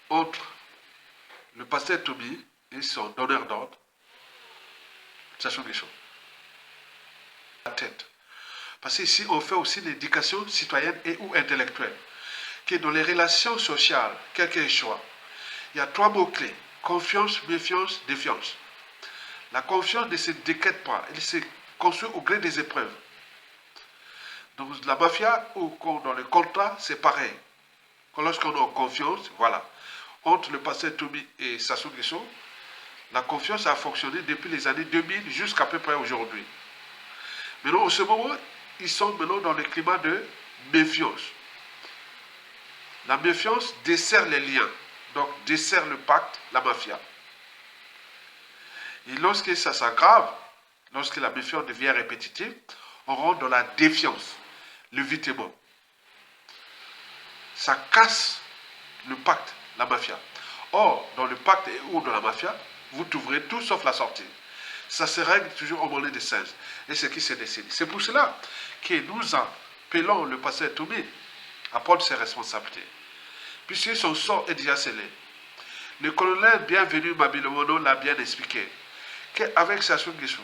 entre le pasteur Toby et son donneur d'ordre, Sassou Nguesso. La tête. Parce qu'ici, on fait aussi l'éducation citoyenne et ou intellectuelle. Qui dans les relations sociales, quel qu'elles soient, il y a 3 mots-clés. Confiance, méfiance, défiance. La confiance ne se décrète pas, elle se construit au gré des épreuves. Dans la mafia ou dans le contrat, c'est pareil. Lorsqu'on a confiance, voilà. Entre le pasteur Toby et Sassou Nguesso, la confiance a fonctionné depuis les années 2000 jusqu'à peu près aujourd'hui. Maintenant, en ce moment, ils sont maintenant dans le climat de méfiance. La méfiance dessert les liens, donc dessert le pacte, la mafia. Et lorsque ça s'aggrave, lorsque la méfiance devient répétitive, on rentre dans la défiance, l'évitement. Ça casse le pacte, la mafia. Or, dans le pacte ou dans la mafia, vous trouverez tout sauf la sortie. Ça se règle toujours au monnaie de singe. Et c'est ce qui s'est décidé. C'est pour cela que nous appelons le pasteur Toby à prendre ses responsabilités. Puisque son sort est déjà scellé. Le colonel bienvenu Mabilomono l'a bien expliqué. Qu'avec Sassou Nguesso,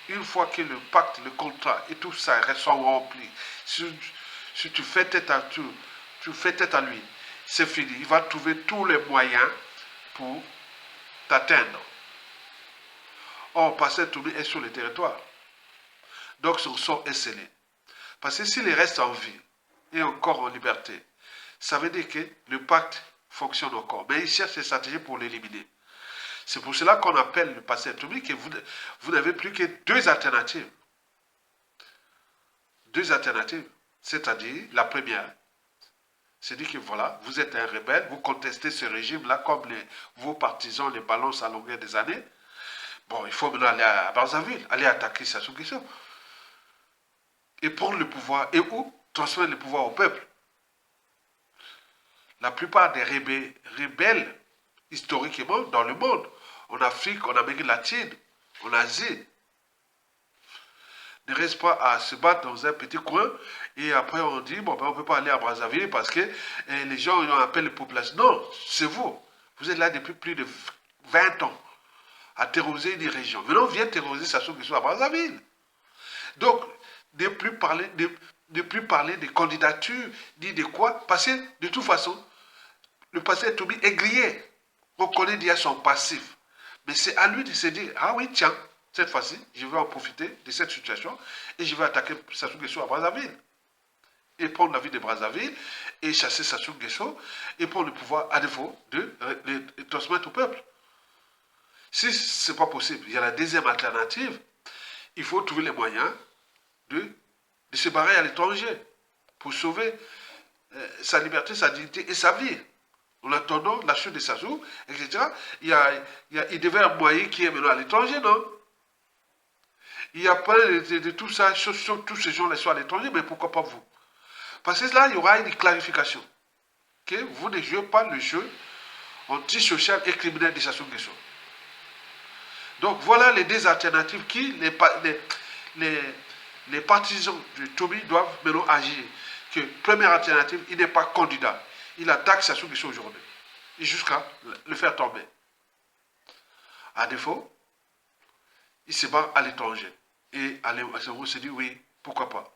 une fois que le pacte, le contrat et tout ça sont remplis, si tu fais tête à tout, tu fais tête à lui, c'est fini. Il va trouver tous les moyens pour t'atteindre. Or, pasteur Toby est sur le territoire. Donc son sort est scellé. Parce que s'il reste en vie et encore en liberté, ça veut dire que le pacte fonctionne encore. Mais il cherche des stratégies pour l'éliminer. C'est pour cela qu'on appelle le pasteur Toby que vous n'avez plus que 2 alternatives. 2 alternatives. C'est-à-dire, la première, c'est dire que voilà, vous êtes un rebelle, vous contestez ce régime-là comme vos partisans les balancent à longueur des années. Bon, il faut maintenant aller à Brazzaville, aller attaquer Sassou Nguesso. Et prendre le pouvoir, et où transmettre le pouvoir au peuple. La plupart des rebelles, historiquement, dans le monde, en Afrique, en Amérique latine, en Asie, ne restent pas à se battre dans un petit coin et après on dit, bon, ben, on ne peut pas aller à Brazzaville parce que les gens ont appelé les populations. Non, c'est vous. Vous êtes là depuis plus de 20 ans à terroriser une région. Maintenant, on vient terroriser Sassou Nguesso à Brazzaville. Donc, ne plus parler de candidature, ni de quoi, parce que de toute façon, le pasteur Toby est grillé. On connaît déjà son passif. Mais c'est à lui de se dire, ah oui, tiens, cette fois-ci, je vais en profiter de cette situation et je vais attaquer Sassou Nguesso à Brazzaville. Et prendre la ville de Brazzaville et chasser Sassou Nguesso et prendre le pouvoir à défaut de transmettre au peuple. Si ce n'est pas possible, il y a la deuxième alternative. Il faut trouver les moyens de se barrer à l'étranger pour sauver sa liberté, sa dignité et sa vie. En attendant la chute de Sassou, etc., il devait y avoir un moyen qui est maintenant à l'étranger, non? Il n'y a pas de tout ça, tous ces gens-là sont à l'étranger, mais pourquoi pas vous? Parce que là, il y aura une clarification. Que vous ne jouez pas le jeu antisocial et criminel de Sassou Nguesso. Donc voilà les 2 alternatives qui, les partisans de Toby doivent maintenant agir. Que première alternative, il n'est pas candidat. Il attaque Sassou Nguesso aujourd'hui. Et jusqu'à le faire tomber. À défaut, il se bat à l'étranger. Et on se dit oui, pourquoi pas.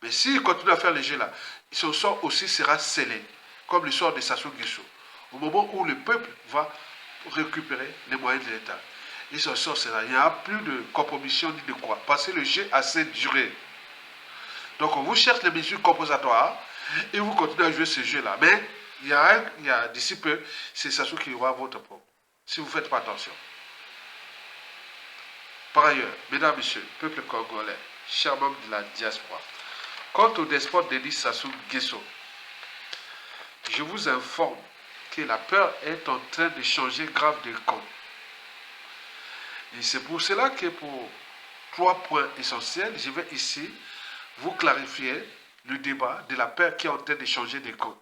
Mais s'il continue à faire les jeux là, son sort aussi sera scellé. Comme le sort de Sassou Nguesso. Au moment où le peuple va récupérer les moyens de l'État. Et son sort sera. Il n'y a plus de compromission ni de quoi. Parce que le jeu a assez duré. Donc on vous cherche les mesures compensatoires et vous continuez à jouer ce jeu-là. Mais il y a d'ici peu, c'est Sassou qui aura votre propre. Si vous ne faites pas attention. Par ailleurs, mesdames, messieurs, peuple congolais, chers membres de la diaspora, quant au despote Denis Sassou Nguesso, je vous informe que la peur est en train de changer grave de camp. Et c'est pour cela que pour 3 points essentiels, je vais ici vous clarifier le débat de la peur qui est en train de changer de camp.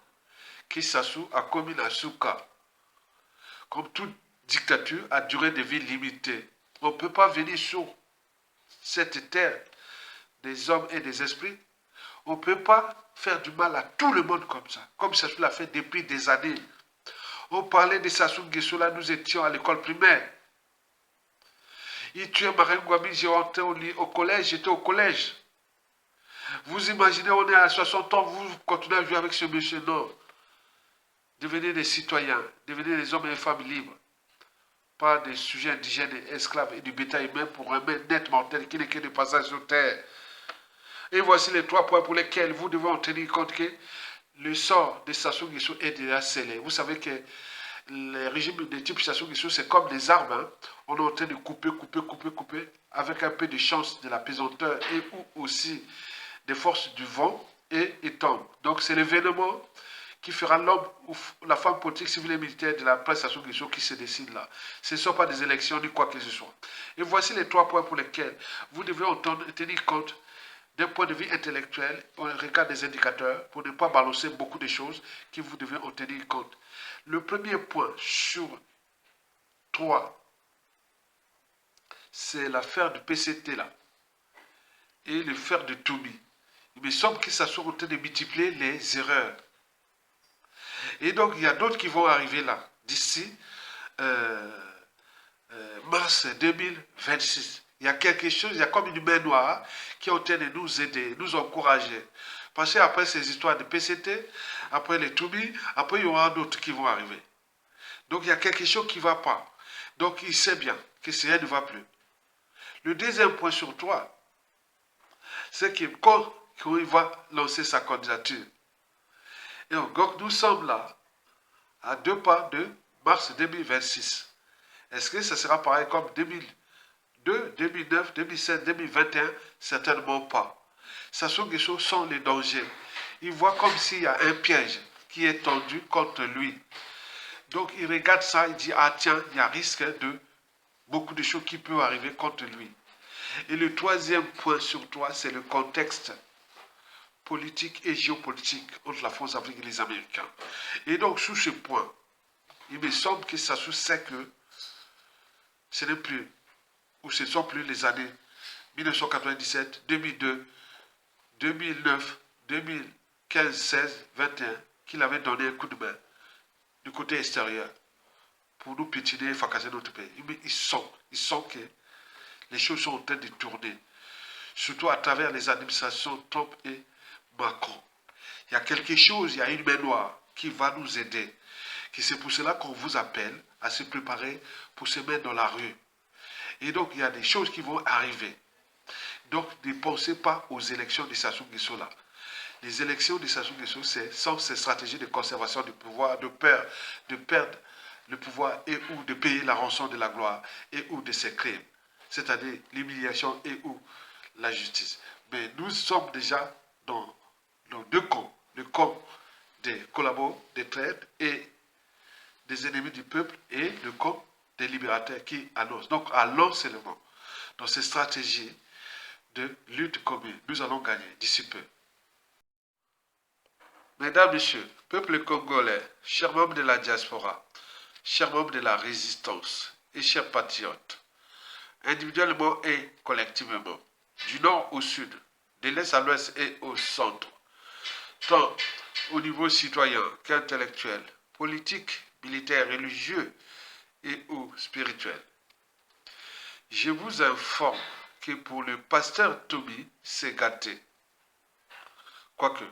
Que Sassou a commis la souka. Comme toute dictature à durée de vie limitée. On ne peut pas venir sur cette terre des hommes et des esprits. On ne peut pas faire du mal à tout le monde comme ça. Comme Sassou l'a fait depuis des années. On parlait de Sassou Nguesso, là, nous étions à l'école primaire. Il tuait Marine Ngouabi, j'ai entré au collège, j'étais au collège. Vous imaginez, on est à 60 ans, vous continuez à jouer avec ce monsieur, non. Devenez des citoyens, devenez des hommes et des femmes libres. Pas des sujets indigènes et esclaves et du bétail humain pour un net mortel qui n'est que de passage sur terre. Et voici les 3 points pour lesquels vous devez en tenir compte que le sort de Sassou Nguesso est déjà scellé. Vous savez que les régimes de type Sassou Nguesso, c'est comme des arbres. Hein. On est en train de couper, avec un peu de chance de la pesanteur et ou aussi des forces du vent et il tombe. Donc c'est l'événement qui fera l'homme ou la femme politique, civile et militaire de la presse Sassou Nguesso qui se décide là. Ce ne sont pas des élections ni quoi que ce soit. Et voici les 3 points pour lesquels vous devez tenir compte d'un point de vue intellectuel, on regarde des indicateurs pour ne pas balancer beaucoup de choses que vous devez en tenir compte. Le premier point sur 3, c'est l'affaire du PCT là et l'affaire de Toumi. Il me semble que ça soit en train de multiplier les erreurs. Et donc, il y a d'autres qui vont arriver là, d'ici mars 2026. Il y a quelque chose, il y a comme une main noire qui est en train de nous aider, nous encourager. Parce qu'après ces histoires de PCT, après les Toumi, après il y aura d'autres qui vont arriver. Donc il y a quelque chose qui ne va pas. Donc il sait bien que rien ne va plus. Le deuxième point sur 3, c'est que quand il va lancer sa candidature, et donc nous sommes là, à 2 pas de mars 2026. Est-ce que ça sera pareil comme 2002, 2009, 2007, 2021? Certainement pas. Sassou Nguesso sent les dangers. Il voit comme s'il y a un piège qui est tendu contre lui. Donc il regarde ça, il dit, ah tiens, il y a risque de beaucoup de choses qui peuvent arriver contre lui. Et le troisième point sur 3, c'est le contexte politique et géopolitique entre la France-Afrique et les Américains. Et donc, sous ce point, il me semble que Sassou sait que ce n'est plus, ou ce ne sont plus les années 1997, 2002, 2009, 2015, 16, 21, qu'il avait donné un coup de main du côté extérieur pour nous piétiner et fracasser notre pays. Mais ils sentent que les choses sont en train de tourner, surtout à travers les administrations Trump et Macron. Il y a quelque chose, il y a une main noire qui va nous aider. C'est pour cela qu'on vous appelle à se préparer pour se mettre dans la rue. Et donc, il y a des choses qui vont arriver. Donc, ne pensez pas aux élections de Sassou Nguesso là. Les élections de Sassou Nguesso, sont ces stratégies de conservation du pouvoir, de perdre le pouvoir et ou de payer la rançon de la gloire et ou de ses crimes. C'est-à-dire l'humiliation et ou la justice. Mais nous sommes déjà dans 2 camps. Le camp des collabos, des traîtres et des ennemis du peuple et le camp des libérateurs qui annoncent. Donc, allons seulement dans ces stratégies de lutte commune. Nous allons gagner d'ici peu. Mesdames, Messieurs, peuple congolais, chers membres de la diaspora, chers membres de la résistance et chers patriotes, individuellement et collectivement, du nord au sud, de l'est à l'ouest et au centre, tant au niveau citoyen qu'intellectuel, politique, militaire, religieux et ou spirituel. Je vous informe que pour le pasteur Toumi, c'est gâté. Quoique,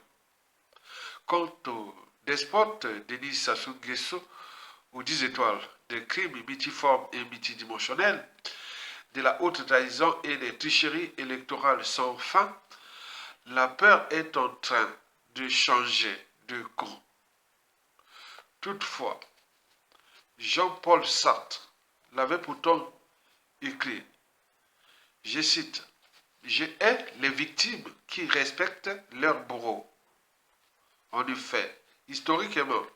quant au despote Denis Sassou Nguesso, aux 10 étoiles des crimes multiformes et multidimensionnels, de la haute trahison et des tricheries électorales sans fin, la peur est en train de changer de camp. Toutefois, Jean-Paul Sartre l'avait pourtant écrit, je cite, « Je hais les victimes qui respectent leur bourreau. » En effet, historiquement,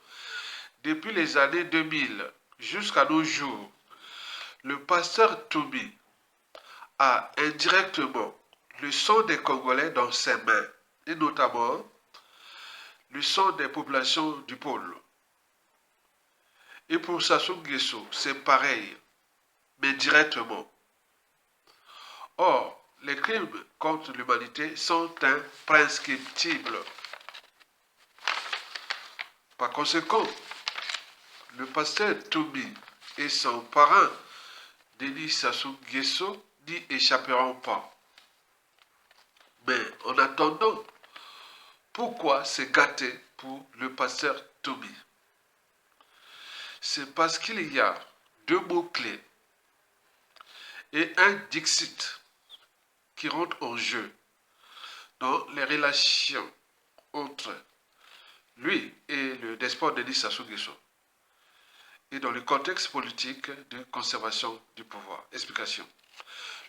depuis les années 2000 jusqu'à nos jours, le pasteur Toumi a indirectement le sang des Congolais dans ses mains, et notamment le sang des populations du pôle. Et pour Sassou Nguesso, c'est pareil, mais directement. Or, les crimes contre l'humanité sont imprescriptibles. Par conséquent, le pasteur Toby et son parrain, Denis Sassou Nguesso, n'y échapperont pas. Mais en attendant, pourquoi se gâter pour le pasteur Toby? C'est parce qu'il y a deux mots-clés et un Dixit qui rentrent en jeu dans les relations entre lui et le despote Denis Sassou Nguesso et dans le contexte politique de conservation du pouvoir. Explication.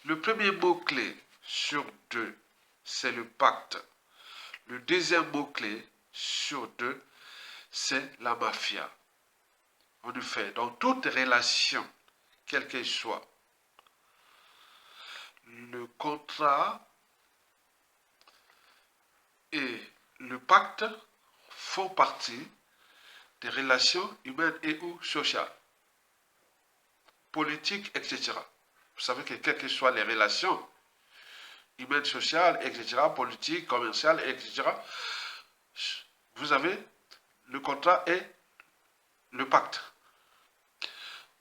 Le premier mot-clé sur deux, c'est le pacte. Le deuxième mot-clé sur deux, c'est la mafia. En effet, dans toute relation, quelle qu'elle soit, le contrat et le pacte font partie des relations humaines et ou sociales, politiques, etc. Vous savez que quelles que soient les relations humaines, sociales, etc., politiques, commerciales, etc., vous avez le contrat et le pacte.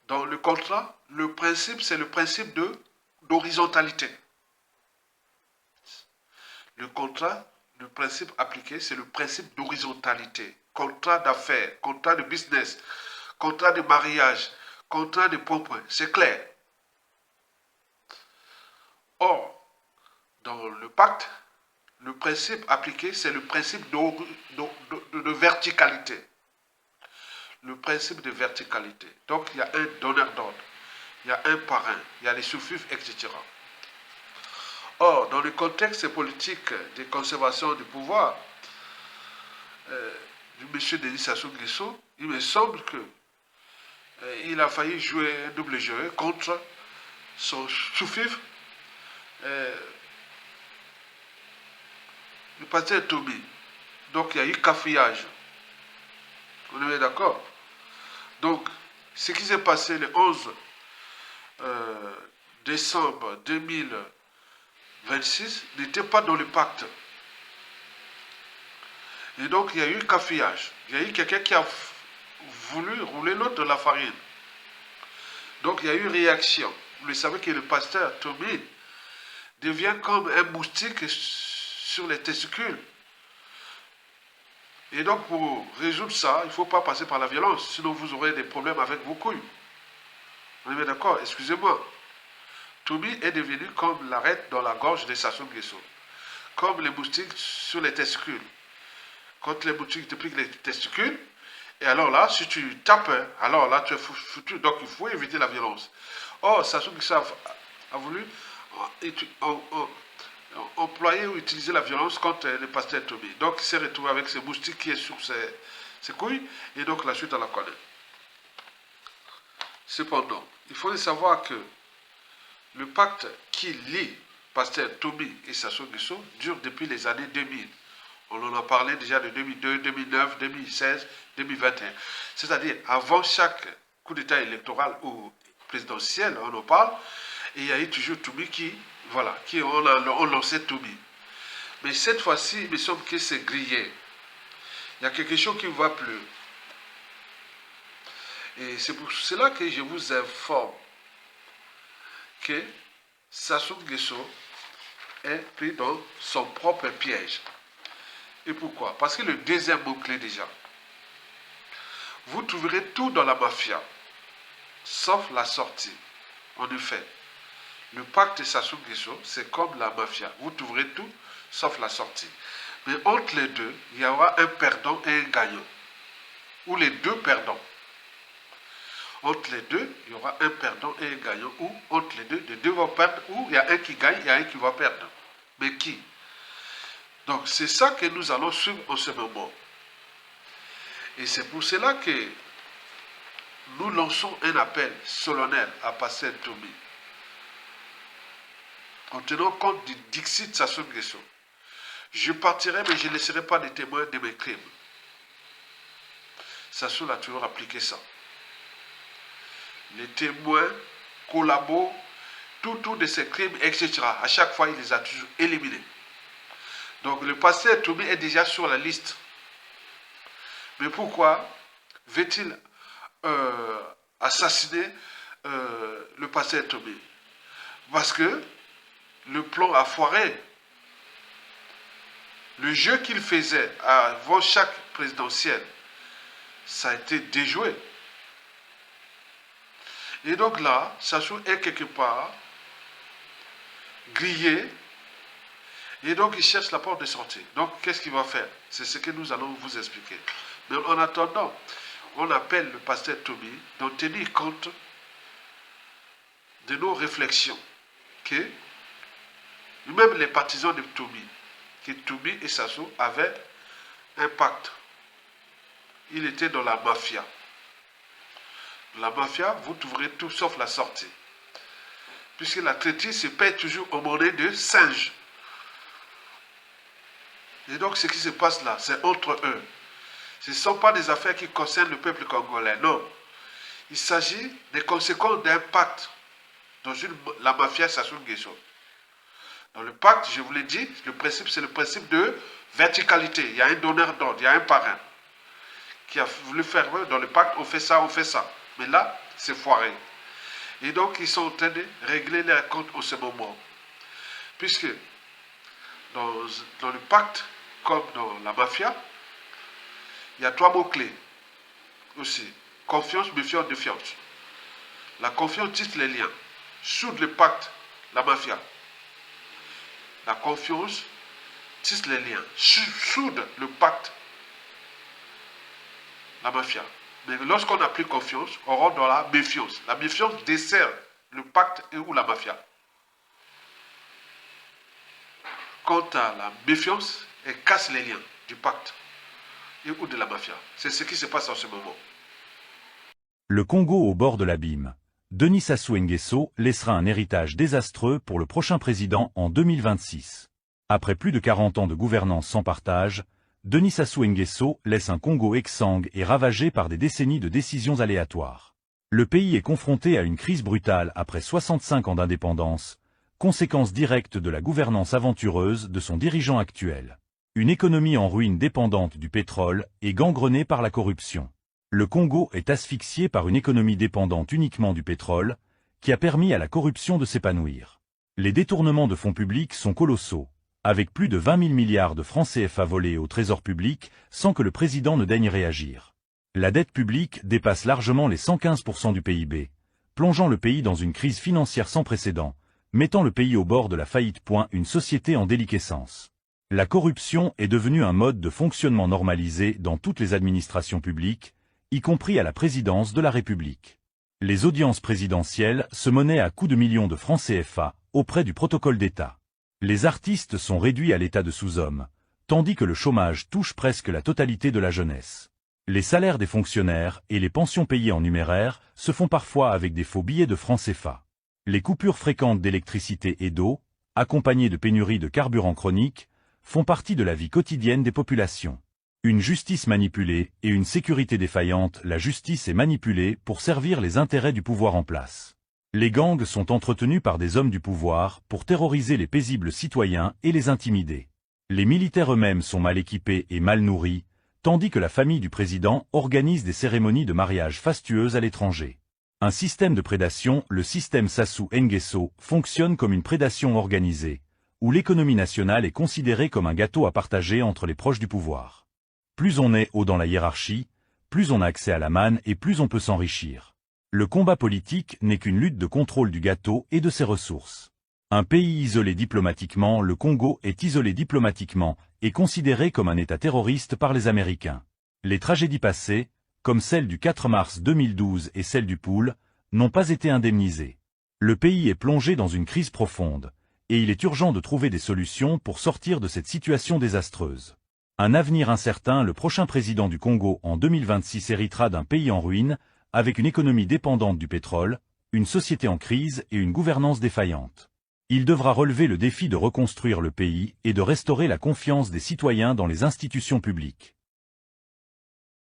Dans le contrat, le principe, c'est le principe d'horizontalité. Le contrat, le principe appliqué, c'est le principe d'horizontalité. Contrat d'affaires, contrat de business, contrat de mariage, contrat de point. C'est clair. Or, dans le pacte, le principe appliqué, c'est le principe de verticalité. Le principe de verticalité. Donc, il y a un donneur d'ordre, il y a un parrain, il y a les sous-fifs, etc. Or, dans le contexte politique de conservation du pouvoir du monsieur Denis Sassou Nguesso, il me semble qu'il a failli jouer un double jeu contre son sous-fif, le pasteur Toby. Donc, il y a eu cafouillage. On est d'accord? Donc, ce qui s'est passé le 11 décembre 2026 n'était pas dans le pacte. Et donc, il y a eu cafouillage. Il y a eu quelqu'un qui a voulu rouler l'autre de la farine. Donc, il y a eu réaction. Vous savez que le pasteur Toby devient comme un moustique sur les testicules. Et donc, pour résoudre ça, il ne faut pas passer par la violence, sinon vous aurez des problèmes avec vos couilles. On est bien d'accord? Excusez-moi. Toby est devenu comme l'arête dans la gorge de Sassou Nguesso, comme les moustiques sur les testicules. Quand les moustiques te piquent les testicules, et alors là, si tu tapes, alors là, tu es foutu. Donc, il faut éviter la violence. Or, Sassou Nguesso a voulu employer ou utiliser la violence contre le pasteur Toby. Donc, il s'est retrouvé avec ce moustique qui est sur ses couilles, et donc la suite, on la connaît. Cependant, il faut savoir que le pacte qui lie pasteur Toby et Sassou Nguesso dure depuis les années 2000. On en a parlé déjà de 2002, 2009, 2016, 2021. C'est-à-dire, avant chaque coup d'État électoral ou présidentiel, on en parle, et il y a eu toujours Toby qui ont lancé Toby. Mais cette fois-ci, il me semble que c'est grillé. Il y a quelque chose qui ne va plus. Et c'est pour cela que je vous informe que Sassou Nguesso est pris dans son propre piège. Et pourquoi? Parce que le deuxième mot-clé déjà, vous trouverez tout dans la mafia, sauf la sortie. En effet, le pacte Sassou Nguesso, c'est comme la mafia. Vous trouverez tout, sauf la sortie. Mais entre les deux, il y aura un perdant et un gagnant. Ou les deux perdants. Entre les deux, il y aura un perdant et un gagnant. Ou entre les deux vont perdre. Ou il y a un qui gagne, il y a un qui va perdre. Mais qui? Donc c'est ça que nous allons suivre en ce moment. Et c'est pour cela que nous lançons un appel solennel à pasteur Toby. En tenant compte du Dixit Sassou Nguesso. Je partirai, mais je ne laisserai pas de témoins de mes crimes. Sassou a toujours appliqué ça. Les témoins, collabos, tout de ces crimes, etc. À chaque fois, il les a toujours éliminés. Donc le pasteur Toby est déjà sur la liste. Mais pourquoi veut-il assassiner le pasteur Tomé. Parce que le plan a foiré. Le jeu qu'il faisait avant chaque présidentielle, ça a été déjoué. Et donc là, Sassou est quelque part grillé. Et donc il cherche la porte de sortie. Donc qu'est-ce qu'il va faire? C'est ce que nous allons vous expliquer. Mais en attendant, on appelle le pasteur Tomi d'en tenir compte de nos réflexions. Que même les partisans de Tomi, que Tomi et Sassou avaient un pacte. Il était dans la mafia. Dans la mafia, vous trouverez tout sauf la sortie. Puisque la traîtrise se paie toujours en monnaie de singe. Et donc ce qui se passe là, c'est entre eux. Ce ne sont pas des affaires qui concernent le peuple congolais, non. Il s'agit des conséquences d'un pacte dans la mafia Sassou Nguesso. Dans le pacte, je vous l'ai dit, le principe, c'est le principe de verticalité. Il y a un donneur d'ordre, il y a un parrain qui a voulu faire, dans le pacte, on fait ça, on fait ça. Mais là, c'est foiré. Et donc, ils sont en train de régler les comptes en ce moment. Puisque dans le pacte, comme dans la mafia, il y a 3 mots-clés aussi. Confiance, méfiance, défiance. La confiance tisse les liens. Soude le pacte, la mafia. La confiance tisse les liens. Soude le pacte, la mafia. Mais lorsqu'on n'a plus confiance, on rentre dans la méfiance. La méfiance dessert le pacte et ou la mafia. Quant à la méfiance, elle casse les liens du pacte et ou de la mafia. C'est ce qui se passe en ce moment. Le Congo au bord de l'abîme. Denis Sassou Nguesso laissera un héritage désastreux pour le prochain président en 2026. Après plus de 40 ans de gouvernance sans partage, Denis Sassou Nguesso laisse un Congo exsangue et ravagé par des décennies de décisions aléatoires. Le pays est confronté à une crise brutale après 65 ans d'indépendance, conséquence directe de la gouvernance aventureuse de son dirigeant actuel. Une économie en ruine dépendante du pétrole et gangrenée par la corruption. Le Congo est asphyxié par une économie dépendante uniquement du pétrole, qui a permis à la corruption de s'épanouir. Les détournements de fonds publics sont colossaux, avec plus de 20 000 milliards de francs CFA volés au trésor public sans que le président ne daigne réagir. La dette publique dépasse largement les 115% du PIB, plongeant le pays dans une crise financière sans précédent, mettant le pays au bord de la faillite. Une société en déliquescence. La corruption est devenue un mode de fonctionnement normalisé dans toutes les administrations publiques, y compris à la présidence de la République. Les audiences présidentielles se menaient à coups de millions de francs CFA auprès du protocole d'État. Les artistes sont réduits à l'état de sous-hommes, tandis que le chômage touche presque la totalité de la jeunesse. Les salaires des fonctionnaires et les pensions payées en numéraire se font parfois avec des faux billets de francs CFA. Les coupures fréquentes d'électricité et d'eau, accompagnées de pénuries de carburant chroniques, font partie de la vie quotidienne des populations. Une justice manipulée et une sécurité défaillante. La justice est manipulée pour servir les intérêts du pouvoir en place. Les gangs sont entretenus par des hommes du pouvoir pour terroriser les paisibles citoyens et les intimider. Les militaires eux-mêmes sont mal équipés et mal nourris, tandis que la famille du président organise des cérémonies de mariage fastueuses à l'étranger. Un système de prédation, le système Sassou Nguesso, fonctionne comme une prédation organisée, où l'économie nationale est considérée comme un gâteau à partager entre les proches du pouvoir. Plus on est haut dans la hiérarchie, plus on a accès à la manne et plus on peut s'enrichir. Le combat politique n'est qu'une lutte de contrôle du gâteau et de ses ressources. Un pays isolé diplomatiquement, le Congo est isolé diplomatiquement et considéré comme un État terroriste par les Américains. Les tragédies passées, comme celle du 4 mars 2012 et celle du Pool, n'ont pas été indemnisées. Le pays est plongé dans une crise profonde, et il est urgent de trouver des solutions pour sortir de cette situation désastreuse. Un avenir incertain. Le prochain président du Congo en 2026 héritera d'un pays en ruine, avec une économie dépendante du pétrole, une société en crise et une gouvernance défaillante. Il devra relever le défi de reconstruire le pays et de restaurer la confiance des citoyens dans les institutions publiques.